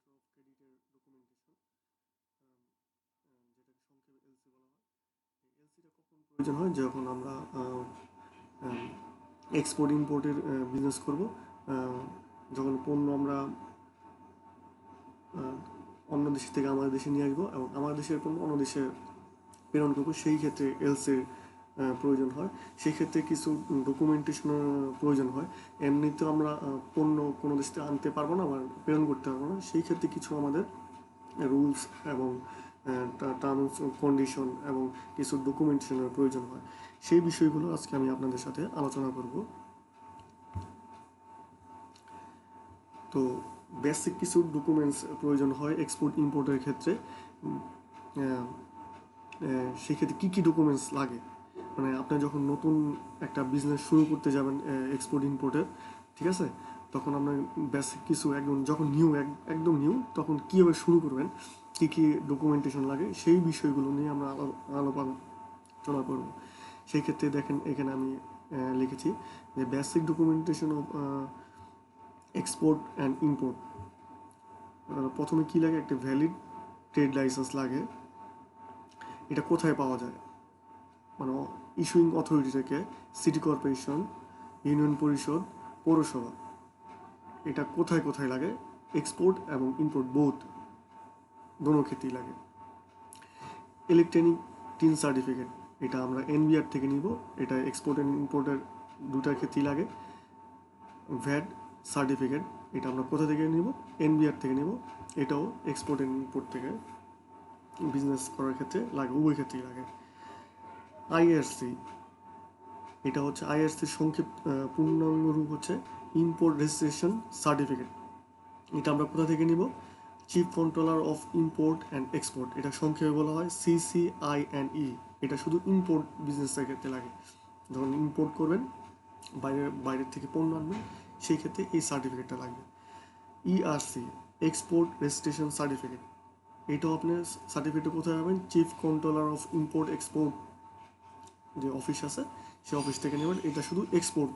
Letter of ক্রেডিটের documentation, যেটাকে সংক্ষেপে এলসি বলা হয়। এই এলসিটা কখন প্রয়োজন হয়? যখন আমরা এক্সপোর্ট ইম্পোর্টের বিজনেস করব, যখন পণ্য আমরা অন্য দেশ থেকে আমাদের দেশে নিয়ে আসবো এবং আমাদের দেশের পণ্য অন্য দেশে প্রেরণ করবো, সেই ক্ষেত্রে এলসির প্রয়োজন হয়। সেই ক্ষেত্রে কিছু ডকুমেন্টেশনের প্রয়োজন হয়। এমনিতেও আমরা পণ্য কোনো দেশ থেকে আনতে পারবো না বা প্রেরণ করতে পারবো না, সেই ক্ষেত্রে কিছু আমাদের রুলস এবং টার্মস কন্ডিশন এবং কিছু ডকুমেন্টেশনের প্রয়োজন হয়। সেই বিষয়গুলো আজকে আমি আপনাদের সাথে আলোচনা করব। তো বেসিক কিছু ডকুমেন্টস প্রয়োজন হয় এক্সপোর্ট ইম্পোর্টের ক্ষেত্রে। সেক্ষেত্রে কী কী ডকুমেন্টস লাগে, মানে আপনি যখন নতুন একটা বিজনেস শুরু করতে যাবেন এক্সপোর্ট ইম্পোর্টের, ঠিক আছে, তখন আপনার বেসিক কিছু একদম যখন একদম নিউ তখন কীভাবে শুরু করবেন, কী কী ডকুমেন্টেশন লাগে, সেই বিষয়গুলো নিয়ে আমরা আলোচনা করব। সেই ক্ষেত্রে দেখেন এখানে আমি লিখেছি যে basic documentation of export and import. প্রথমে কী লাগে? একটা ভ্যালিড ট্রেড লাইসেন্স লাগে। এটা কোথায় পাওয়া যায়? মানে ইস্যুইং অথরিটি থেকে সিটি কর্পোরেশন, ইউনিয়ন পরিষদ, পৌরসভা, এটা কোথায় কোথায় লাগে? এক্সপোর্ট এবং ইম্পোর্ট দোনো ক্ষেত্রেই লাগে। ইলেকট্রনিক টিন সার্টিফিকেট, এটা আমরা এনবিআর থেকে নিব, এটা এক্সপোর্ট অ্যান্ড ইম্পোর্টের দুটার ক্ষেত্রেই লাগে। ভ্যাট সার্টিফিকেট, এটা আমরা কোথা থেকে নিব? এনবিআর থেকে নিব, এটাও এক্সপোর্ট অ্যান্ড ইম্পোর্ট থেকে বিজনেস করার ক্ষেত্রে লাগে, উভয় ক্ষেত্রেই লাগে। আইআরসি, এটা হচ্ছে আইআরসির পূর্ণাঙ্গ রূপ হচ্ছে ইম্পোর্ট রেজিস্ট্রেশন সার্টিফিকেট। এটা আমরা কোথা থেকে নিব? Chief controller of import and export, এটা সংক্ষেপে বলা হয় CCINE। এটা শুধু ইম্পোর্ট বিজনেসের ক্ষেত্রে লাগে। যখন ইম্পোর্ট করবেন, বাইরের থেকে পণ্য আনবেন, সেই ক্ষেত্রে এই সার্টিফিকেটটা লাগবে। ERC, এক্সপোর্ট রেজিস্ট্রেশন সার্টিফিকেট, এটাও আপনার সার্টিফিকেট কোথায় পাবেন? Chief controller of import export যে অফিস আছে, সেই অফিস থেকে নেবেন। এটা শুধু এক্সপোর্ট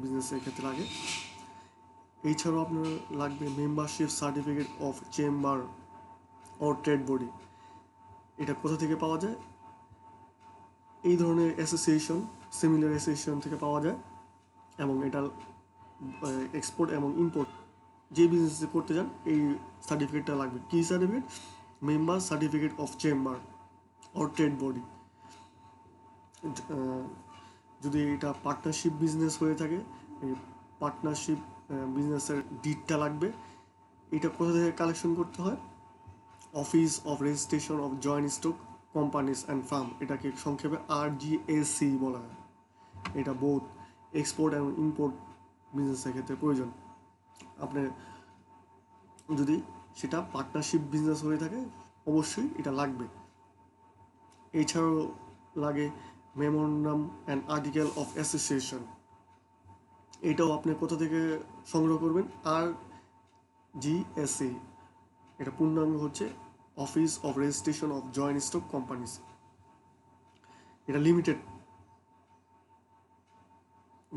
বিজনেসের ক্ষেত্রে লাগে। এছাড়াও আপনার লাগবে membership certificate of chamber or trade body. এটা কোথা থেকে পাওয়া যায়? এই ধরনের অ্যাসোসিয়েশন, সিমিলার অ্যাসোসিয়েশন থেকে পাওয়া যায়। এবং এটা এক্সপোর্ট এবং ইম্পোর্ট যে বিজনেস করতে যান, এই সার্টিফিকেটটা লাগবে। কী certificate? Member certificate of chamber or trade body. যদি এটা পার্টনারশিপ বিজনেস হয়ে থাকে, এই পার্টনারশিপ বিজনেসের ডিডটা লাগবে। এটা কোথা থেকে কালেকশন করতে হয়? Office of registration of joint stock companies and farm, এটাকে সংক্ষেপে RGSC বলা হয়। এটা বোথ এক্সপোর্ট এবং ইম্পোর্ট বিজনেসের ক্ষেত্রে প্রয়োজন। আপনি যদি সেটা পার্টনারশিপ বিজনেস হয়ে থাকে, অবশ্যই এটা লাগবে। এছাড়াও লাগে memorandum and article of association. এটাও আপনি কোথা থেকে সংগ্রহ করবেন? RGSC, এটা পূর্ণাঙ্গ হচ্ছে office of registration of joint stock companies. এটা লিমিটেড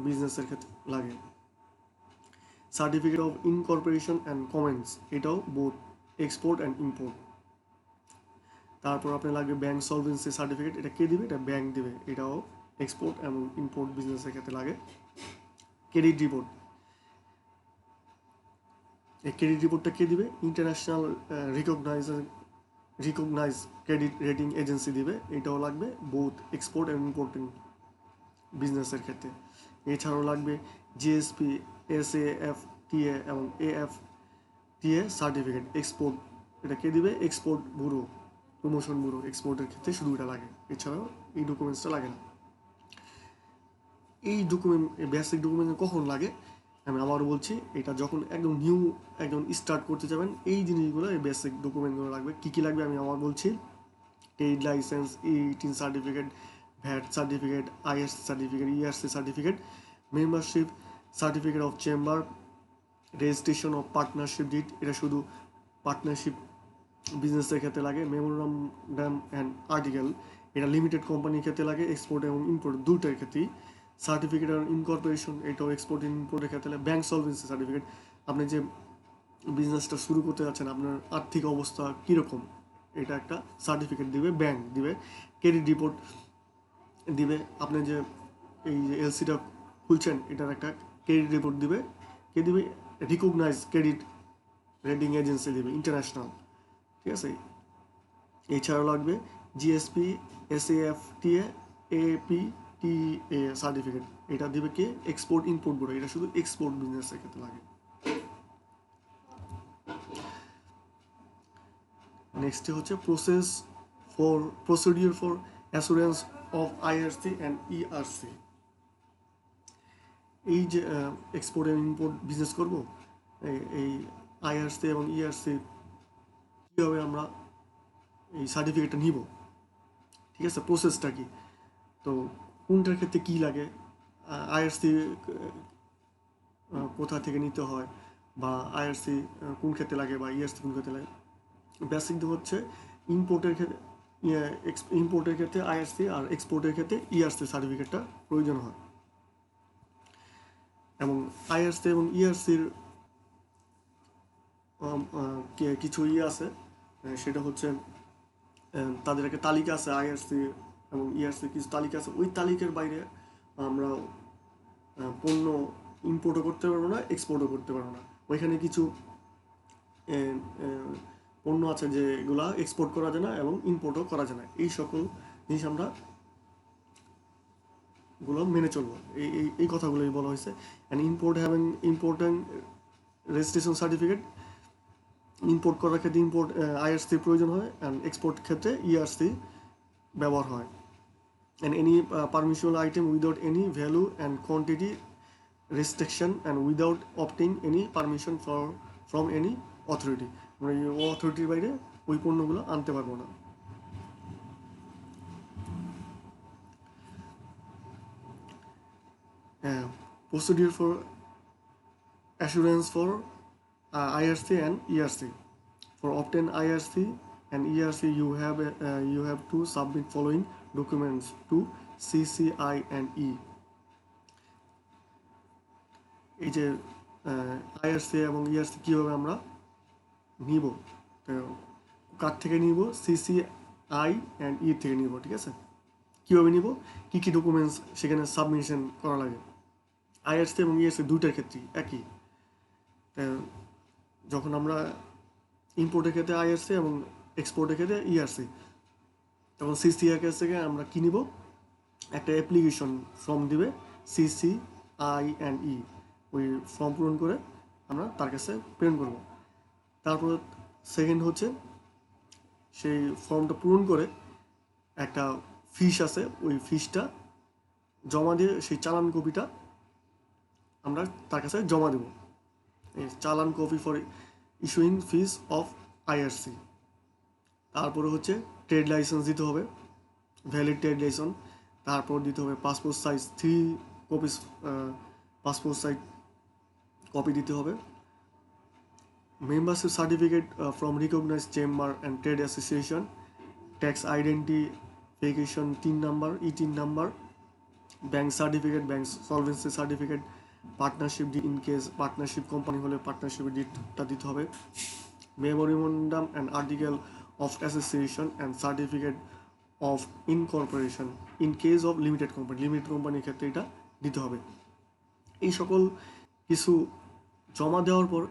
বিজনেসের ক্ষেত্রে লাগে। Certificate of incorporation and commence, এটাও বোথ এক্সপোর্ট অ্যান্ড ইম্পোর্ট। তারপর আপনার লাগবে ব্যাংক সলভেন্সি সার্টিফিকেট, এটা কে দিবে? এটা ব্যাংক দিবে, এটাও এক্সপোর্ট এবং ইম্পোর্ট বিজনেসের ক্ষেত্রে লাগে। ক্রেডিট রিপোর্ট, এই ক্রেডিট রিপোর্টটা কে দিবে? International recognize credit rating agency দিবে, এটাও লাগবে বোথ এক্সপোর্ট এবং ইম্পোর্টিং বিজনেসের ক্ষেত্রে। এছাড়াও লাগবে জিএসপি, SAFTA এবং AFTA সার্টিফিকেট এক্সপোর্ট, এটা কে দিবে? Export bureau, promotion bureau. এক্সপোর্টের ক্ষেত্রে শুধু এটা লাগে, এছাড়াও এই ডকুমেন্টসটা লাগে না। এই বেসিক ডকুমেন্ট কখন লাগে আমি আবারও বলছি, এটা যখন একদম স্টার্ট করতে যাবেন, এই জিনিসগুলো, এই বেসিক ডকুমেন্টগুলো লাগবে। কী কী লাগবে আমি আবার বলছি: trade licence, E18 certificate, VAT certificate, IRC certificate, ERC certificate, membership certificate of chamber, registration of partnership did, এটা শুধু পার্টনারশিপ বিজনেসের ক্ষেত্রে লাগে। মেমোরান্ডাম অ্যান্ড আর্টিকেল, এটা লিমিটেড কোম্পানির ক্ষেত্রে লাগে, এক্সপোর্ট এবং ইম্পোর্ট দুটার ক্ষেত্রেই। সার্টিফিকেট অফ ইনকর্পোরেশন, এটাও এক্সপোর্ট ইম্পোর্টের ক্ষেত্রে লাগে। ব্যাংক সলভেন্সি সার্টিফিকেট, আপনি যে বিজনেসটা শুরু করতে যাচ্ছেন, আপনার আর্থিক অবস্থা কীরকম, এটা একটা সার্টিফিকেট দিবে, ব্যাংক দিবে, ক্রেডিট রিপোর্ট দিবে, আপনি যে এই যে এলসিটা খুলছেন এটার একটা ক্রেডিট রিপোর্ট দিবে, কে দিবে, রিকগনাইজ ক্রেডিট রেটিং এজেন্সি দিবে ইন্টারন্যাশনাল, ঠিক আছে। এছাড়াও লাগবে জিএসপি, এসএএফটিএ, এপিটিএ সার্টিফিকেট, এটা দিবে কে, এক্সপোর্ট ইম্পোর্ট বোর্ড, এটা শুধু এক্সপোর্ট বিজনেসের ক্ষেত্রে লাগে। নেক্সট হচ্ছে procedure for assurance of IRC and ERC. এই যে এক্সপোর্ট অ্যান্ড ইম্পোর্ট বিজনেস করবো, এই আইআরসি এবং ইআরসি কীভাবে আমরা এই সার্টিফিকেটটা নিব, ঠিক আছে, প্রসেসটা কি, তো কোনটার ক্ষেত্রে কী লাগে, আইআরসি কোথা থেকে নিতে হয়, বা আইআরসি কোন ক্ষেত্রে লাগে, বা ইআরসি কোন ক্ষেত্রে লাগে। বেসিক হচ্ছে ইম্পোর্টের ক্ষেত্রে ইম্পোর্টের ক্ষেত্রে আইআরসি, আর এক্সপোর্টের ক্ষেত্রে ইআরসি সার্টিফিকেটটা প্রয়োজন হয়। এবং আইআরসি এবং ইআরসির কিছু আছে, সেটা হচ্ছে তাদের একটা তালিকা আছে, আইআরসি এবং ইআরসি কিছু তালিকা আছে, ওই তালিকার বাইরে আমরা পণ্য ইম্পোর্টও করতে পারবো না, এক্সপোর্টও করতে পারবো না। ওইখানে কিছু পণ্য আছে যেগুলা এক্সপোর্ট করা যায় না এবং ইম্পোর্টও করা যায় না, এই সকল জিনিস আমরা গুলো মেনে চলবো, এই কথাগুলোই বলা হয়েছে। And import having important registration certificate, import করার ক্ষেত্রে আইআরসি প্রয়োজন হয়, অ্যান্ড এক্সপোর্ট ক্ষেত্রে ইআরসি ব্যবহার হয়। And any permissional item without any value and quantity restriction and without opting any permission from any authority, আমরা এই অথরিটির বাইরে ওই পণ্যগুলো আনতে পারবো না। Procedure for assurance for IRC and ERC. For obtain IRC and ERC, you have to submit following documents to CCI and E. এই যে আইআরসি এবং ইআরসি কীভাবে আমরা নিব, কার থেকে নিব, সিসিআই অ্যান্ড ই থেকে নিব, ঠিক আছে। কীভাবে নিব, কী কী ডকুমেন্টস সেখানে সাবমিশন করা লাগে। আইআরসি এবং ইআরসি দুইটার ক্ষেত্রেই একই। যখন আমরা ইম্পোর্টের ক্ষেত্রে আইআরসি এবং এক্সপোর্টের ক্ষেত্রে ইআরসি, তখন সিসিআই কাছ থেকে আমরা কী নিব, একটা অ্যাপ্লিকেশন ফর্ম দিবে সিসিআই অ্যান্ড ই, ওই ফর্ম পূরণ করে আমরা তার কাছে প্রেরণ করব। তারপর সেকেন্ড হচ্ছে সেই ফর্মটা পূরণ করে একটা ফিস আছে, ওই ফিসটা জমা দিয়ে সেই চালান কপিটা আমরা তার কাছে জমা দেব, এই চালান copy for issuing fees of IRC. তারপরে হচ্ছে ট্রেড লাইসেন্স দিতে হবে, ভ্যালিড ট্রেড লাইসেন্স। তারপর দিতে হবে passport size 3 copies, passport size copy দিতে হবে। Membership certificate from recognised chamber and trade association, tax identification 3 number, ই3 number, bank certificate, bank solvency certificate, partnership deed, in case partnership company হলে পার্টনারশিপের ডিডটা দিতে হবে, memorandum and article of association and certificate of incorporation in case of limited কোম্পানির ক্ষেত্রে এটা দিতে হবে। এই সকল কিছু জমা দেওয়ার পর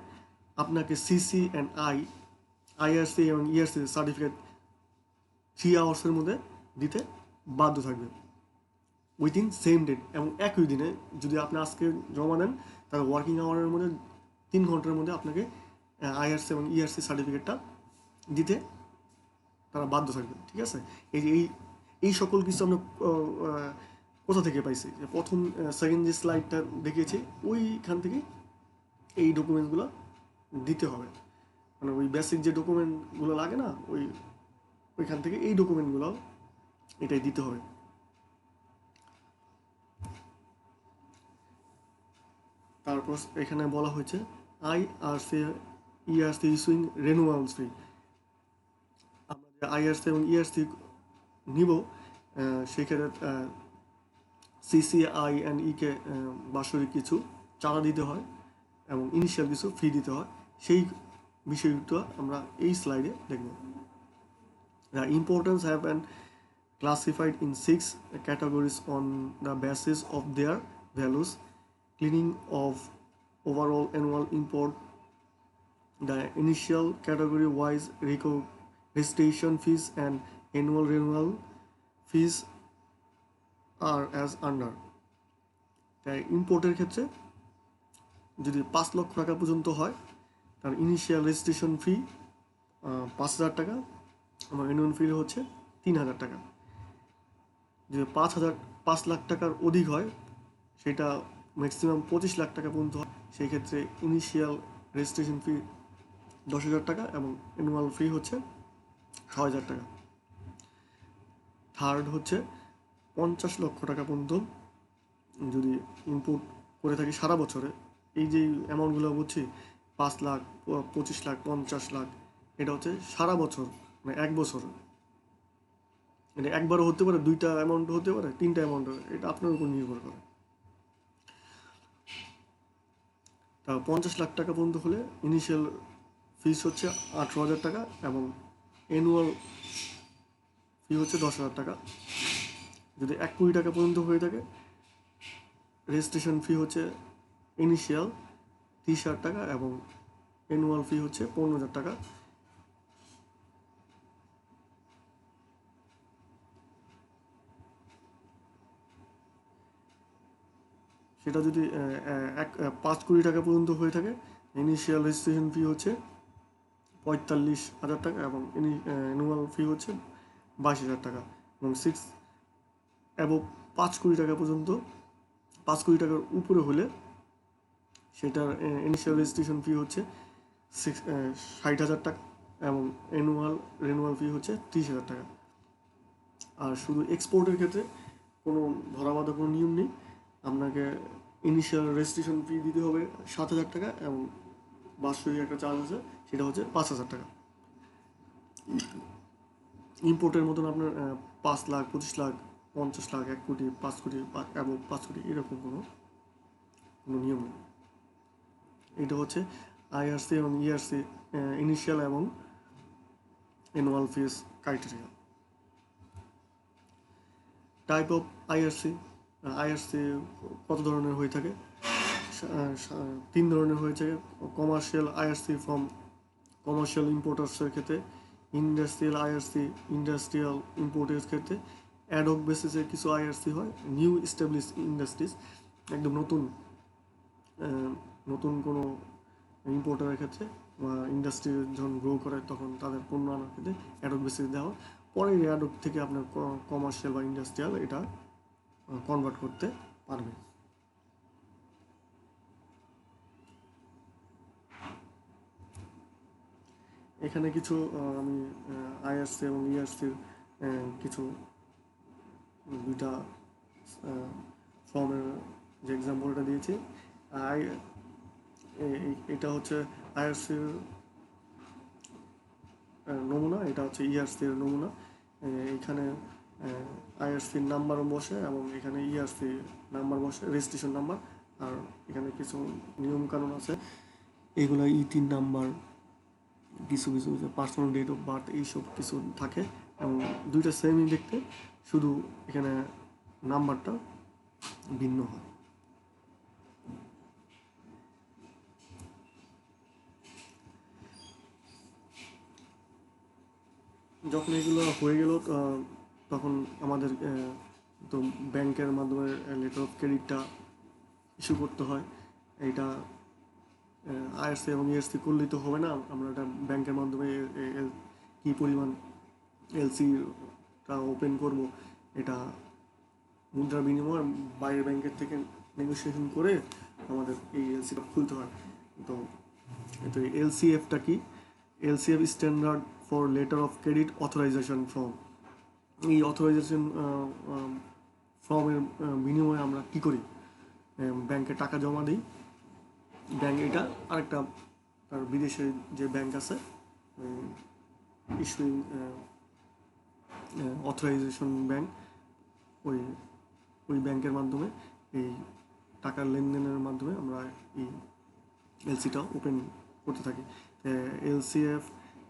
আপনাকে সিসি অ্যান্ড আইআরসি এবং ইআরসি সার্টিফিকেট 3 আওয়ার্সের মধ্যে দিতে বাধ্য থাকবে, উইদিন সেম ডেট। এবং একই দিনে যদি আপনি আজকে জমা দেন, তাহলে ওয়ার্কিং আওয়ারের মধ্যে 3 ঘন্টার মধ্যে আপনাকে আইআরসি এবং ইআরসি সার্টিফিকেটটা দিতে তারা বাধ্য থাকবে, ঠিক আছে। এই সকল কিছু আমরা কোথা থেকে পাইছি, যে প্রথম সেকেন্ড যে স্লাইডটা দেখিয়েছি ওইখান থেকে এই ডকুমেন্টসগুলো দিতে হবে, মানে ওই বেসিক যে ডকুমেন্টগুলো লাগে না, ওইখান থেকে এই ডকুমেন্টগুলো এটাই দিতে হবে। তারপর এখানে বলা হয়েছে আইআরসি ইআরসি ইস্যুইং রেনুয়াল ফি। আমরা যে আইআরসি এবং ইআরসি নিব, সেক্ষেত্রে সিসিআই অ্যান্ড ইকে বাৎসরিক কিছু চাঁদা দিতে হয় এবং ইনিশিয়াল কিছু ফি দিতে হয়। সেই বিষয়টা আমরা এই স্লাইডে দেখব। The importance have been classified in 6 categories on the basis of their values: cleaning of overall annual import, the initial category wise registration fees and annual renewal fees are as under. তাই ইম্পোর্টের ক্ষেত্রে যদি 5 লক্ষ টাকা পর্যন্ত হয় তার initial registration fee 5,000 টাকা এবং অ্যানুয়াল ফি হচ্ছে 3,000 টাকা। যদি 5 লাখ টাকার অধিক হয়, সেটা ম্যাক্সিমাম 25 লাখ টাকা পর্যন্ত হয়, সেই ক্ষেত্রে ইনিশিয়াল রেজিস্ট্রেশন ফি 10,000 টাকা এবং অ্যানুয়াল ফি হচ্ছে 6,000 টাকা। থার্ড হচ্ছে 50 লক্ষ টাকা পর্যন্ত যদি ইম্পোর্ট করে থাকি সারা বছরে, এই যে অ্যামাউন্টগুলো বলছি 5 লাখ, 25 লাখ, 50 লাখ, এটা হচ্ছে সারা বছর, মানে 1 বছর। এটা একবারও হতে পারে, 2টা অ্যামাউন্ট হতে পারে, 3টা অ্যামাউন্ট, এটা আপনার উপর নির্ভর করে। তা 50 লাখ টাকা পর্যন্ত হলে ইনিশিয়াল ফিস হচ্ছে 18,000 টাকা এবং অ্যানুয়াল ফি হচ্ছে 10,000 টাকা। যদি 1 কোটি টাকা পর্যন্ত হয়ে থাকে, রেজিস্ট্রেশন ফি হচ্ছে ইনিশিয়াল 30,000 টাকা এবং অ্যানুয়াল ফি হচ্ছে 15,000 টাকা। সেটা যদি 5 কোটি টাকা পর্যন্ত হয়ে থাকে, ইনিশিয়াল রেজিস্ট্রেশন ফি হচ্ছে 45,000 টাকা এবং অ্যানুয়াল ফি হচ্ছে 22,000 টাকা। এবং 5 কোটি টাকা পর্যন্ত, 5 কোটি টাকার উপরে হলে সেটার ইনিশিয়াল রেজিস্ট্রেশন ফি হচ্ছে 60,000 টাকা এবং রেনুয়াল ফি হচ্ছে 30,000 টাকা। আর শুধু এক্সপোর্টের ক্ষেত্রে কোনো ধরাবাঁধা কোনো নিয়ম নেই, আপনাকে ইনিশিয়াল রেজিস্ট্রেশন ফি দিতে হবে 7,000 টাকা এবং বার্ষিক একটা চার্জ আছে, সেটা হচ্ছে 5,000 টাকা। ইম্পোর্টের মতন আপনার 5 লাখ, 25 লাখ, 50 লাখ, 1 কোটি, 5 কোটি এবং 5 কোটি এরকম কোনো নিয়ম নেই। এটা হচ্ছে আইআরসি এবং ইআরসি ইনিশিয়াল এবং annual fees criteria. Type of IRC কত ধরনের হয়ে থাকে? 3 ধরনের হয়ে থাকে। কমার্শিয়াল আইআরসি ফ্রম কমার্শিয়াল ইম্পোর্টার্সের ক্ষেত্রে, ইন্ডাস্ট্রিয়াল আইআরসি ইন্ডাস্ট্রিয়াল ইম্পোর্টের ক্ষেত্রে, অ্যাডহক বেসিসে কিছু আইআরসি হয়, নিউ এস্টাবলিশ ইন্ডাস্ট্রিজ, একদম নতুন কোনো ইম্পোর্টারের ক্ষেত্রে বা ইন্ডাস্ট্রি যখন গ্রো করে তখন তাদের পণ্য আনার ক্ষেত্রে অ্যাডহক বেসিস দেওয়া হয়। পরে অ্যাডহক থেকে আপনার কমার্শিয়াল বা ইন্ডাস্ট্রিয়াল এটা কনভার্ট করতে পারবে। এখানে কিছু আমি আইআরসি এবং ইআরসির কিছু 2টা ফর্মের যে এক্সাম্পলটা দিয়েছি, এটা হচ্ছে আইআরসির নমুনা, এটা হচ্ছে ইআরসির নমুনা। এখানে আইআরসির নাম্বার বসে এবং এখানে ইআরসি নাম্বার বসে, রেজিস্ট্রেশন নাম্বার, আর এখানে কিছু নিয়মকানুন আছে, এগুলো E3 নাম্বার, কিছু পার্সোনাল ডেট অফ বার্থ, এইসব কিছু থাকে এবং 2টা সেমই দেখতে, শুধু এখানে নাম্বারটা ভিন্ন হয়। যখন এগুলো হয়ে গেল তখন আমাদের তো ব্যাংকের মাধ্যমে লেটার অফ ক্রেডিটটা ইস্যু করতে হয়। এইটা আইআরসি এবং ইআরসি করলেই তো হবে না, আমরা এটা ব্যাংকের মাধ্যমে কী পরিমাণ এলসিটা ওপেন করব, এটা মুদ্রার বিনিময়ে বাইরের ব্যাংকের থেকে নেগোসিয়েশন করে আমাদের এই এলসিটা খুলতে হয়। তো এলসিএফটা কি? LCF standard for letter of credit authorisation form. এই অথরাইজেশন ফর্মের বিনিময়ে আমরা কী করি? ব্যাংকে টাকা জমা দিই। ব্যাংক এটা আরেকটা তার বিদেশে যে ব্যাংক আছে ইস্যুইং অথরাইজেশন ব্যাংক, ওই ব্যাংকের মাধ্যমে এই টাকার লেনদেনের মাধ্যমে আমরা এই এলসিটা ওপেন করতে থাকি। LCF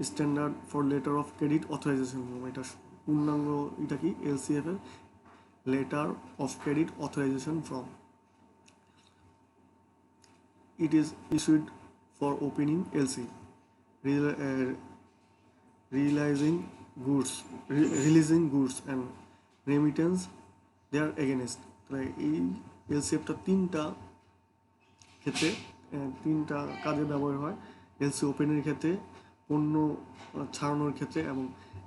standard for letter of credit authorisation form, এটা পূর্ণাঙ্গ এটা কি এলসিএফ এর letter of credit authorisation form. It is issued for opening LC, realizing releasing goods and remittance their against। তাহলে এই এলসিএফটা ক্ষেত্রে তিনটা কাজে ব্যবহার হয়। এলসি ওপেনের ক্ষেত্রে, পণ্য ছাড়ানোর ক্ষেত্রে এবং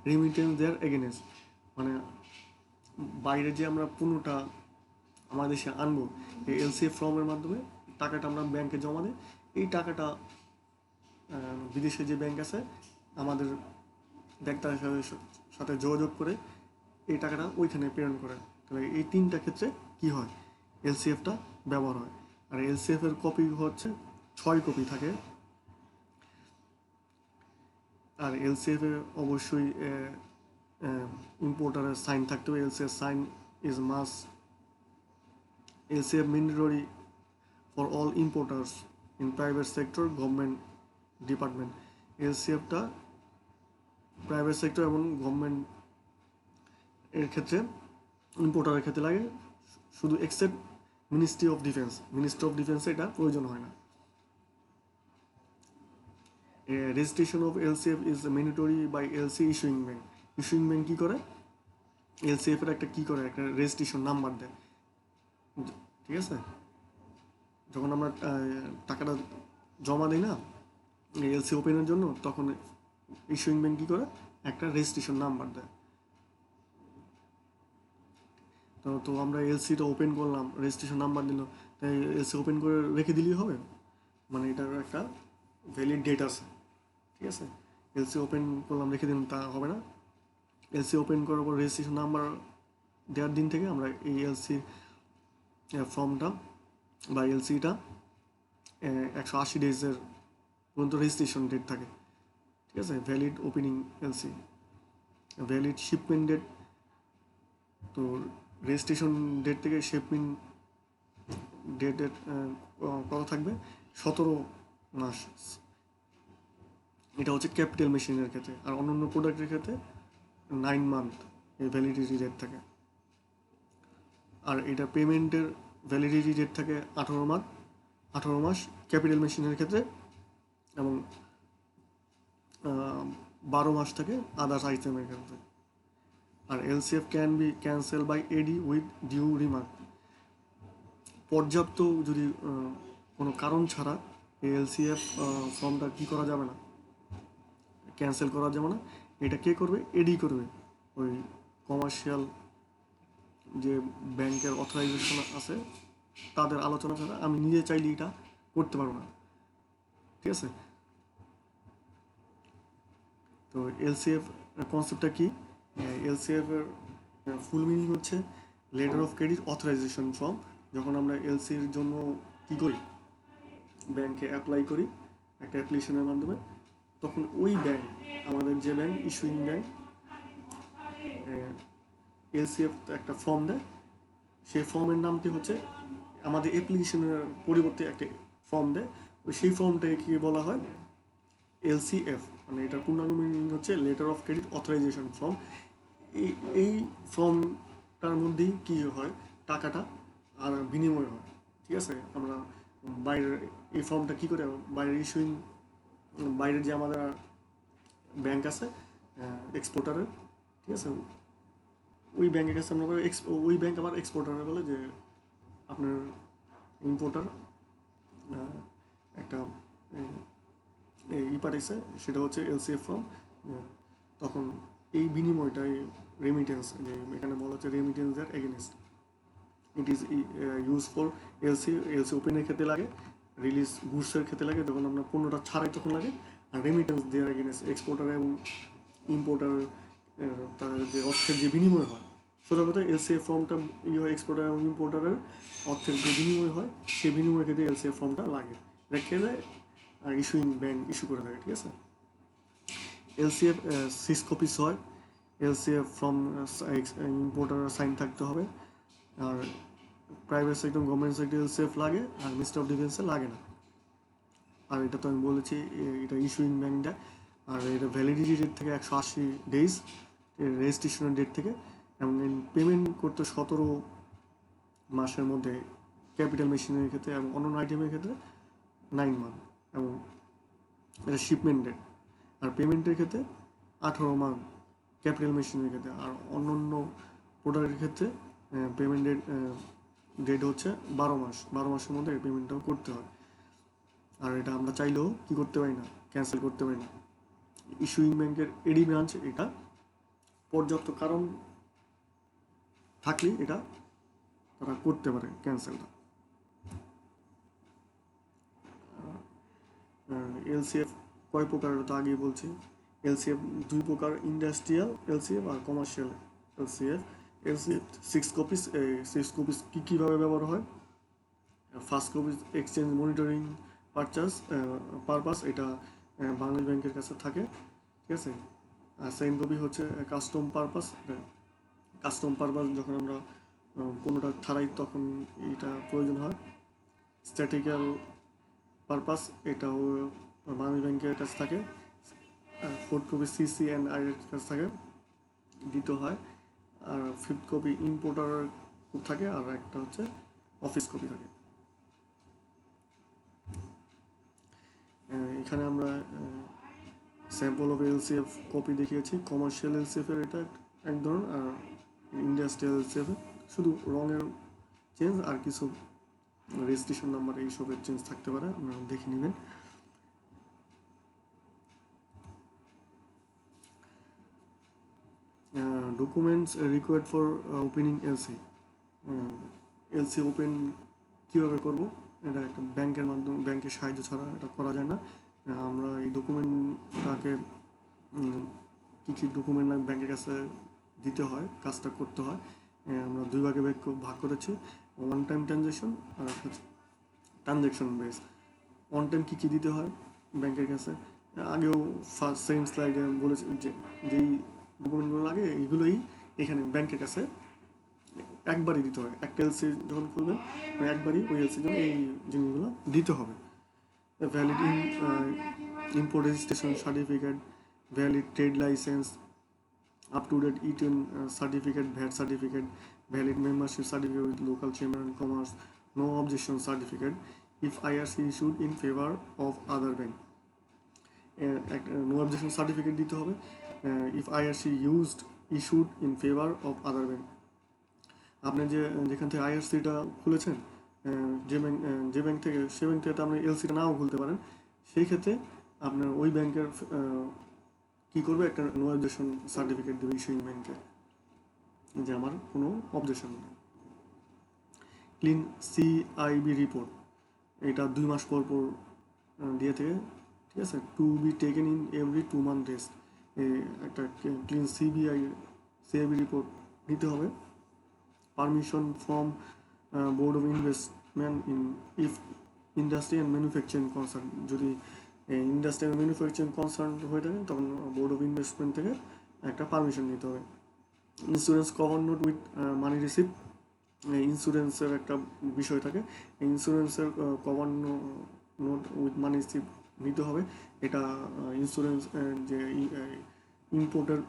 রেমিটেন্স দেয়ার এগেনেস্ট, মানে বাইরে যে আমরা পণ্যটা আমাদের দেশে আনবো এই এলসিএফ ফর্মের মাধ্যমে টাকাটা আমরা ব্যাংকে জমা দিই, এই টাকাটা বিদেশে যে ব্যাংক আছে আমাদের ব্যাংকটার সাথে যোগাযোগ করে এই টাকাটা ওইখানে প্রেরণ করে। তাহলে এই তিনটা ক্ষেত্রে কি হয়, এলসিএফটা ব্যবহার হয়। আর এলসিএফ এর কপি হচ্ছে 6 কপি থাকে। আর এলসিএফ এ অবশ্যই ইম্পোর্টারের সাইন থাকতে হবে। LCF sign is must. LCF mandatory for all importers in private sector, government department. এলসিএফটা প্রাইভেট সেক্টর এবং গভর্নমেন্ট এর ক্ষেত্রে, ইম্পোর্টারের ক্ষেত্রে লাগে, শুধু except ministry of defence. Ministry of ডিফেন্সে এটা প্রয়োজন হয় না। Registration of LCF is mandatory by LC issuing bank. Issuing bank কী করে, এলসিএফ এর একটা কী করে, একটা রেজিস্ট্রেশন নাম্বার দেয়। ঠিক আছে, যখন আমরা টাকাটা জমা দিই না এলসি ওপেনের জন্য, তখন ইস্যুইং ব্যাংক কী করে, একটা রেজিস্ট্রেশন নাম্বার দেয়। তো আমরা এলসিটা ওপেন করলাম, রেজিস্ট্রেশন নাম্বার দিল, তাই এলসি ওপেন করে রেখে দিলেই হবে, মানে এটার একটা ভ্যালিড ডেট আছে। ঠিক আছে, এলসি ওপেন করলাম রেখে দিলাম তা হবে না। এলসি ওপেন করার পর রেজিস্ট্রেশন নাম্বার দেওয়ার দিন থেকে আমরা এই এলসি ফর্মটা বা এলসিটা 180 ডেজের পর্যন্ত রেজিস্ট্রেশন ডেট থাকে। ঠিক আছে, valid opening LC, valid shipment date. তো রেজিস্ট্রেশন ডেট থেকে শিপমেন্ট ডেটের কত থাকবে, 17 মাস। এটা হচ্ছে ক্যাপিটাল মেশিনের ক্ষেত্রে। আর অন্যান্য প্রোডাক্টের ক্ষেত্রে 9 মান্থ এই ভ্যালিডিটি ডেট থাকে। আর এটা পেমেন্টের ভ্যালিডিটি ডেট থাকে 18 মাস ক্যাপিটাল মেশিনের ক্ষেত্রে, এবং 12 মাস থাকে আদার্স আইটেমের ক্ষেত্রে। আর LCF can be cancel by AD with due remark. পর্যাপ্ত যদি কোনো কারণ ছাড়া এই এলসিএফ ফর্মটা কী করা যাবে না, ক্যান্সেল করা যাবে না। এটা কে করবে, এডি করবে, ওই কমার্শিয়াল যে ব্যাংকের অথরাইজেশন আছে তাদের আলোচনা ছাড়া আমি নিজে চাইলে এটা করতে পারবো না। ঠিক আছে, তো এলসিএফ কনসেপ্টটা কি, এলসিএফ এর ফুল মিনিং হচ্ছে letter of credit authorisation form. যখন আমরা এলসির জন্য কী করি, ব্যাংকে অ্যাপ্লাই করি একটা অ্যাপ্লিকেশনের মাধ্যমে, তখন ওই ব্যাংক, আমাদের যে ব্যাংক ইস্যুইং ব্যাংক, এলসিএফ একটা ফর্ম দেয়। সেই ফর্মের নামটি হচ্ছে, আমাদের অ্যাপ্লিকেশনের পরিবর্তে একটা ফর্ম দেয়, সেই ফর্মটাকে কী বলা হয়, এলসিএফ, মানে এটার পূর্ণাঙ্গ মিনিং হচ্ছে letter of credit authorisation form. এই ফর্মটার মধ্যেই কী হয়, টাকাটা আর বিনিময় হয়। ঠিক আছে, আমরা বাইরের এই ফর্মটা কী করে, বাইরের ইস্যুইং, বাইরের যে আমাদের ব্যাংক আছে এক্সপোর্টারের, ঠিক আছে, ওই ব্যাংকের কাছে আমরা ওই ব্যাংক আবার এক্সপোর্টারে বলে যে আপনার ইম্পোর্টার একটা পাঠাইছে, সেটা হচ্ছে এলসিএফ ফর্ম। তখন এই বিনিময়টাই রেমিটেন্স, যে এখানে বলা হচ্ছে remittance there against. It is use for LC ওপেনের ক্ষেত্রে লাগে, রিলিজ গুডসের ক্ষেত্রে লাগে, যখন আমরা পণ্যটা ছাড়াই তখন লাগে। আর রেমিটেন্স দেয়ার এগেনস্ট এক্সপোর্টার এবং ইম্পোর্টার, তাদের যে অর্থের যে বিনিময় হয়, সোজা কথা এলসিএফ ফর্মটা হয় এক্সপোর্টার এবং ইম্পোর্টারের অর্থের যে বিনিময় হয়, সেই বিনিময়ের ক্ষেত্রে এলসিএফ ফর্মটা লাগে, রেখে দেয় আর ইস্যুইং ব্যাংক ইস্যু করে থাকে। ঠিক আছে, এলসিএফ 6 কপিস হয়। এলসিএফ ফর্ম ইম্পোর্টার সাইন থাকতে হবে। আর private sector, government sector LCF লাগে, আর মিনিস্ট্রি অফ ডিফেন্সে লাগে না। আর এটা তো আমি বলেছি এটা ইস্যুইং ব্যাংক দেয়। আর এটা ভ্যালিডিটি ডেট থেকে 180 ডেজ রেজিস্ট্রেশনের ডেট থেকে, এবং পেমেন্ট করতে 17 মাসের মধ্যে ক্যাপিটাল মেশিনের ক্ষেত্রে, এবং অন্যান্য আইটেমের ক্ষেত্রে 9 মান্থ, এবং এটা শিপমেন্ট ডেট। আর পেমেন্টের ক্ষেত্রে 18 মান্থ ক্যাপিটাল মেশিনের ক্ষেত্রে। আর অন্য প্রোডাক্টের ক্ষেত্রে পেমেন্টের ডেট হচ্ছে 12 মাস, 12 মাসের মধ্যে এই পেমেন্টটাও করতে হয়। আর এটা আমরা চাইলেও কী করতে পারি না, ক্যান্সেল করতে পারি না। ইস্যুইং ব্যাংকের এডি ব্রাঞ্চ এটা পর্যাপ্ত কারণ থাকলে এটা তারা করতে পারে ক্যান্সেলটা। এলসিএফ কয় প্রকার তো আগেই বলছি। এলসিএফ 2 প্রকার, ইন্ডাস্ট্রিয়াল এলসিএফ আর commercial LCF. LCF 6 copies. 6 copies কীভাবে ব্যবহার হয়? First copy exchange monitoring purpose, এটা বাংলাদেশ ব্যাংকের কাছে থাকে, ঠিক আছে। আর সেকেন্ড কপি হচ্ছে কাস্টম পারপাস। কাস্টম পারপাস যখন আমরা কোনোটা ছাড়াই তখন এটা প্রয়োজন হয়। স্ট্যাটিক্যাল পারপাস, এটাও বাংলাদেশ ব্যাংকের কাছে থাকে। Fourth copy CC and I এর কাছে থাকে, দিতে হয়। আর ফিফথ কপি ইম্পোর্টার থাকে, আর একটা হচ্ছে অফিস কপি থাকে। এখানে আমরা স্যাম্পল অফ এলসিএফ কপি দেখিয়েছি। কমার্শিয়াল এলসিএফের এটা এক ধরন, আর ইন্ডাস্ট্রিয়াল এলসিএফের শুধু রঙের চেঞ্জ আর কিছু রেজিস্ট্রেশন নাম্বার এইসবের চেঞ্জ থাকতে পারে, আপনারা দেখে নেবেন। Documents required for opening LC. LC open কীভাবে করব? এটা একটা ব্যাংকের মাধ্যমে, ব্যাংকের সাহায্য ছাড়া এটা করা যায় না। আমরা এই ডকুমেন্টটাকে কী কী ডকুমেন্ট ব্যাংকের কাছে দিতে হয়, কাজটা করতে হয়, আমরা 2 ভাগে ভাগ করেছি। ওয়ান টাইম ট্রানজ্যাকশন আর ট্রানজ্যাকশন বেস। অন টাইম কী কী দিতে হয় ব্যাংকের কাছে, আগেও ফার্স্ট সেকেন্ড স্লাইডে বলেছি যে যেই ডকুমেন্টগুলো লাগে এইগুলোই এখানে ব্যাংকের কাছে একবারই দিতে হয়। একটা এলসি যখন খুলবেন একবারই ওই এলসির জন্য এই জিনিসগুলো দিতে হবে। Valid import registration certificate, valid trade license, up to date ETIN certificate, VAT certificate, valid membership certificate with local chamber and commerce, no objection certificate if IRC issued in favour of other bank. No objection certificate দিতে হবে if IRC issued in favour of other bank. আপনি যেখান থেকে আইআরসিটা খুলেছেন, যে bank থেকে, সে bank থেকে তো আপনি এলসিটা নাও খুলতে পারেন। সেই ক্ষেত্রে আপনার ওই ব্যাংকের কী করবে, একটা নো অবজেকশন সার্টিফিকেট দেবে ইস্যুইং ব্যাংকে, যে আমার কোনো অবজেকশন নেই। ক্লিন সিআইবি রিপোর্ট, এটা 2 মাস পর পর দিয়ে থেকে, ঠিক আছে। To be taken in every 2 month test, একটা ক্লিন সিআইবি রিপোর্ট নিতে হবে। Permission from board of investment if industry and manufacturing concern, যদি ইন্ডাস্ট্রি অ্যান্ড ম্যানুফ্যাকচারিং কনসার্ন হয়ে থাকে তখন বোর্ড অফ ইনভেস্টমেন্ট থেকে একটা পারমিশন নিতে হবে। Insurance cover note with money receipt, ইন্স্যুরেন্সের একটা বিষয় থাকে, ইন্স্যুরেন্সের cover note with money receipt নিতে হবে। এটা ইন্স্যুরেন্স যে ইম্পোর্টের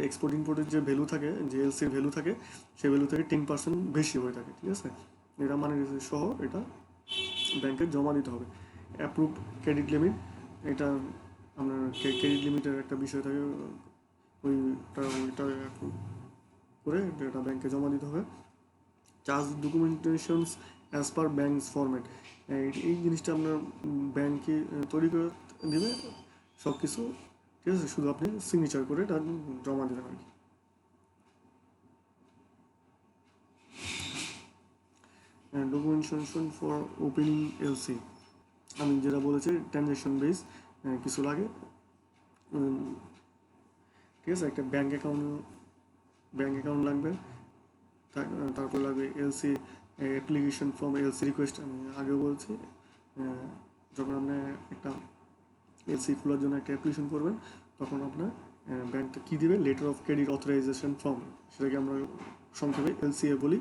এক্সপোর্ট ইম্পোর্টের যে ভ্যালু থাকে, যে এলসির ভ্যালু থাকে, সেই ভ্যালু থেকে 10% বেশি হয়ে থাকে, ঠিক আছে। এটা মানি রিসিপ্ট সহ এটা ব্যাংকে জমা দিতে হবে। অ্যাপ্রুভ ক্রেডিট লিমিট, এটা আপনার ক্রেডিট লিমিটের একটা বিষয় থাকে, ওইটা করে এটা ব্যাংকে জমা দিতে হবে। Charge ডকুমেন্টেশনস as per banks format, এই জিনিসটা আপনার ব্যাংকে তৈরি করে দেবে সব কিছু, ঠিক আছে। শুধু আপনি সিগনেচার করে এটা জমা দেবেন আর কি। ডকুমেন্টেশন ফর ওপেনিং এলসি, আমি যেটা বলেছি ট্রানজ্যাকশন বেস কিছু লাগে, ঠিক আছে। একটা ব্যাংক অ্যাকাউন্ট লাগবে, তারপর লাগবে LC application form, LC request. আমি আগেও বলছি, যখন আপনি একটা এলসি খোলার জন্য একটা অ্যাপ্লিকেশন করবেন তখন আপনার ব্যাংকটা কী দেবে, letter of credit authorisation form, সেটাকে আমরা সংক্ষেপে এলসিএ বলি,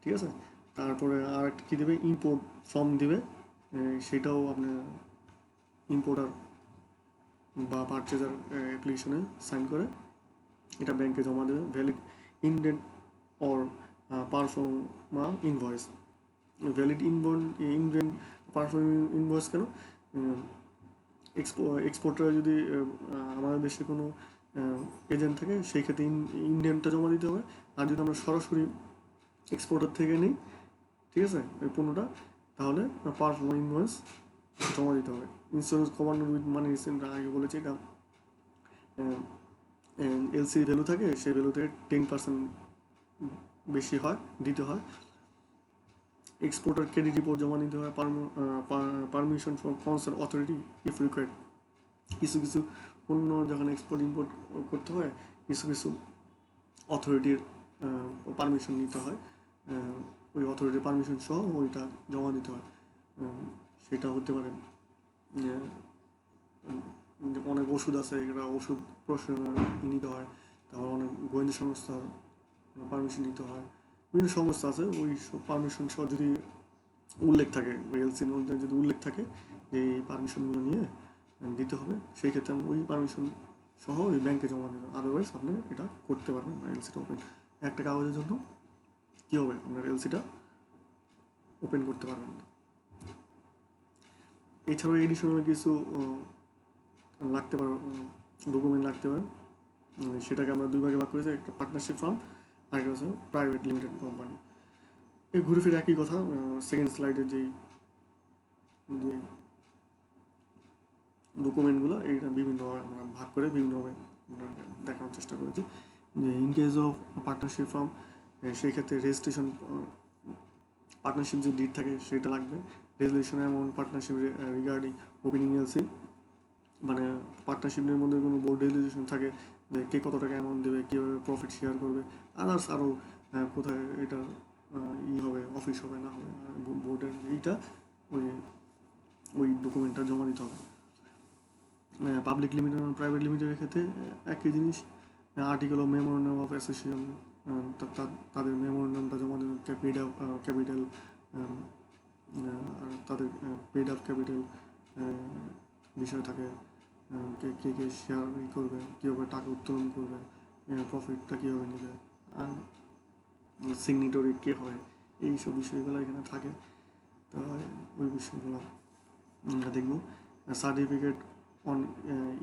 ঠিক আছে। তারপরে আর একটা কী দেবে, ইম্পোর্ট ফর্ম দিবে, সেটাও আপনার ইম্পোর্টার বা পারচেজার অ্যাপ্লিকেশনে সাইন করে এটা ব্যাংকে জমা দেবে। Valid indent or পারফর্মা invoice. Valid indent perform invoice কেন? এক্সপোর্টার যদি আমাদের দেশে কোনো এজেন্ট থাকে সেই ক্ষেত্রে ইন্ডিয়ানটা জমা দিতে হবে। আর যদি আমরা সরাসরি এক্সপোর্টার থেকে নিই, ঠিক আছে, ওই পণ্যটা, তাহলে পারফর্ম ইনভয়েস জমা দিতে হবে। Insurance coverage with money recent আগে বলেছি, এটা এলসি ভ্যালু থাকে, সেই ভ্যালু থেকে 10% বেশি হয় দিতে হয়। এক্সপোর্টার ক্রেডিট রিপোর্ট জমা দিতে হয়। Permission from concern authority if required. কিছু কিছু পণ্য যখন এক্সপোর্ট ইম্পোর্ট করতে হয়, কিছু কিছু অথরিটির পারমিশন নিতে হয়। ওই অথরিটির পারমিশন সহ ওইটা জমা দিতে হয়। সেটা হতে পারে অনেক ওষুধ আছে, এটা ওষুধ নিতে হয়। তারপর অনেক গোয়েন্দা সংস্থার পারমিশন নিতে হয়। বিভিন্ন সংস্থা আছে, ওই সব পারমিশন সহ যদি উল্লেখ থাকে, এলসির মধ্যে যদি উল্লেখ থাকে যে এই পারমিশনগুলো নিয়ে দিতে হবে, সেই ক্ষেত্রে ওই পারমিশন সহ ওই ব্যাংকে জমা দেবেন। আদারওয়াইজ আপনি এটা করতে পারবেন না, এলসিটা ওপেন একটা কাগজের জন্য কী হবে, আপনার এলসিটা ওপেন করতে পারবেন না। এছাড়াও এডিশনাল কিছু লাগতে পারে, ডকুমেন্ট লাগতে পারে। সেটাকে আমরা দুই ভাগে ভাগ করেছি, একটা পার্টনারশিপ ফার্ম আর একটা হচ্ছে প্রাইভেট লিমিটেড কোম্পানি। এই ঘুরে ফিরে একই কথা। সেকেন্ড স্লাইডের যে ডকুমেন্টগুলো, এইটা বিভিন্নভাবে আমরা ভাগ করে বিভিন্নভাবে দেখানোর চেষ্টা করেছি। যে in case of partnership firm, সেই ক্ষেত্রে রেজিস্ট্রেশন, পার্টনারশিপ যে ডিড থাকে সেটা লাগবে। Resolution amount partnership regarding opening LC, মানে পার্টনারশিপের মধ্যে কোনো বোর্ড রেজুলেশন থাকে যে কে কত টাকা অ্যামাউন্ট দেবে, কীভাবে প্রফিট শেয়ার করবে, আদার্স আরও কোথায় এটা হবে, অফিস হবে না হবে, বোর্ডের এইটা ওই ওই ডকুমেন্টটা জমা দিতে হবে। পাবলিক লিমিটেড এবং প্রাইভেট লিমিটেডের ক্ষেত্রে একই জিনিস। Article of memorandum of association, তাদের মেমোরেন্ডামটা জমা দেবেন। ক্যাপিটাল আর তাদের পেড আপ ক্যাপিটাল বিষয় থাকে, কে কে কে শেয়ার করবে, কীভাবে টাকা উত্তোলন করবে, প্রফিটটা কীভাবে নেবে, আর সিগনেটরি কে হয়, এইসব বিষয়গুলো এখানে থাকে। তো ওই বিষয়গুলো আমরা দেখব। Certificate on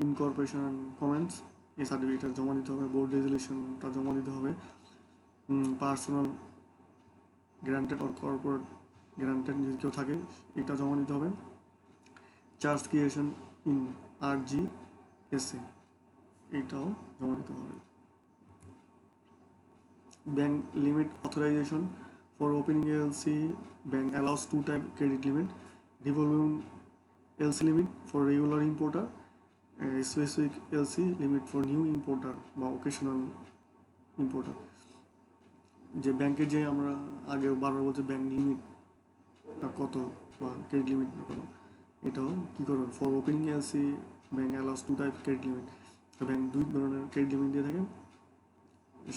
incorporation and comments, এই সার্টিফিকেটটা জমা দিতে হবে। বোর্ড রেজুলেশনটা জমা দিতে হবে। Personal granted or corporate granted যদি কেউ থাকে এটা জমা দিতে হবে। চার্জ ক্রিয়েশন ইন RGSA, এইটাও জমা দিতে হবে। Bank limit authorisation for opening LC, bank allows 2 type credit limit, revolving LC limit for regular importer, specific LC limit for new importer বা occasional importer। যে ব্যাংকের যে আমরা আগে বারবার বলছি ব্যাংক লিমিট কত বা ক্রেডিট লিমিট কত, এটাও কী করবেন, for opening LC bank allows 2 type credit limit. তো ব্যাংক দুই ধরনের ক্রেডিট লিমিট দিয়ে থাকে,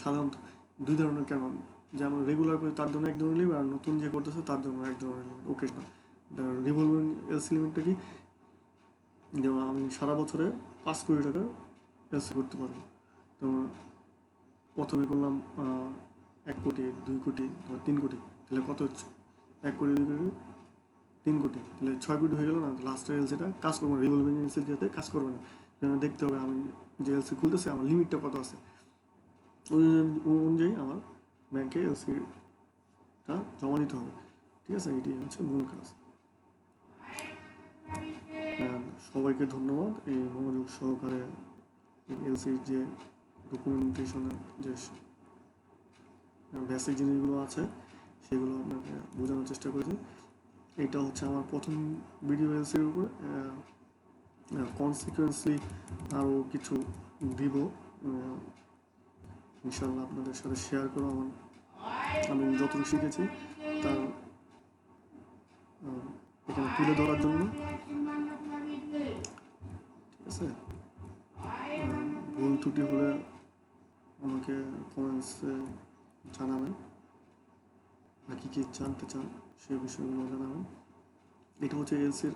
সাধারণত দুই ধরনের। কেন? যেমন রেগুলার করে তার জন্য এক ধরনের লিমিট, আর নতুন যে করতেছে তার জন্য এক ধরনের লিমিট, ওকেশনাল। রিভলভিং এলসি লিমিটটা কি, যেমন আমি সারা বছরে 5 কোটি টাকা এলসি করতে পারবো। তো প্রথমে করলাম 1 কোটি, 2 কোটি, 3 কোটি, তাহলে কত হচ্ছে, 1 কোটি, 2 কোটি, 3 কোটি, তাহলে 6 কোটি হয়ে গেল না? লাস্টের এলসিটা কাজ করবো না, রিভলভিং এলসি যাতে কাজ করবে না। দেখতে হবে আমি যে এলসি খুলতেছে আমার লিমিটটা কত আছে, ওই অনুযায়ী আমার ব্যাংকে এলসিটা জমা দিতে হবে। ঠিক আছে, এটি হচ্ছে মূল কাজ। সবাইকে ধন্যবাদ এই মনোযোগ সহকারে এলসির যে ডকুমেন্টেশনের যে বেসিক জিনিসগুলো আছে সেগুলো আপনাকে বোঝানোর চেষ্টা করেছি। এটা হচ্ছে আমার প্রথম ভিডিও এলসির উপরে। কনসিকুয়েন্সলি আরও কিছু দিব ইনশাল্লাহ, আপনাদের সাথে শেয়ার করো আমি যতটুকু শিখেছি তার এখানে তুলে ধরার জন্য। ঠিক আছে, ভুল ত্রুটি হলে আমাকে কমেন্টসে জানাবেন, আর কী কী জানতে চান সেই বিষয়গুলো জানাবেন। এটা হচ্ছে এলসির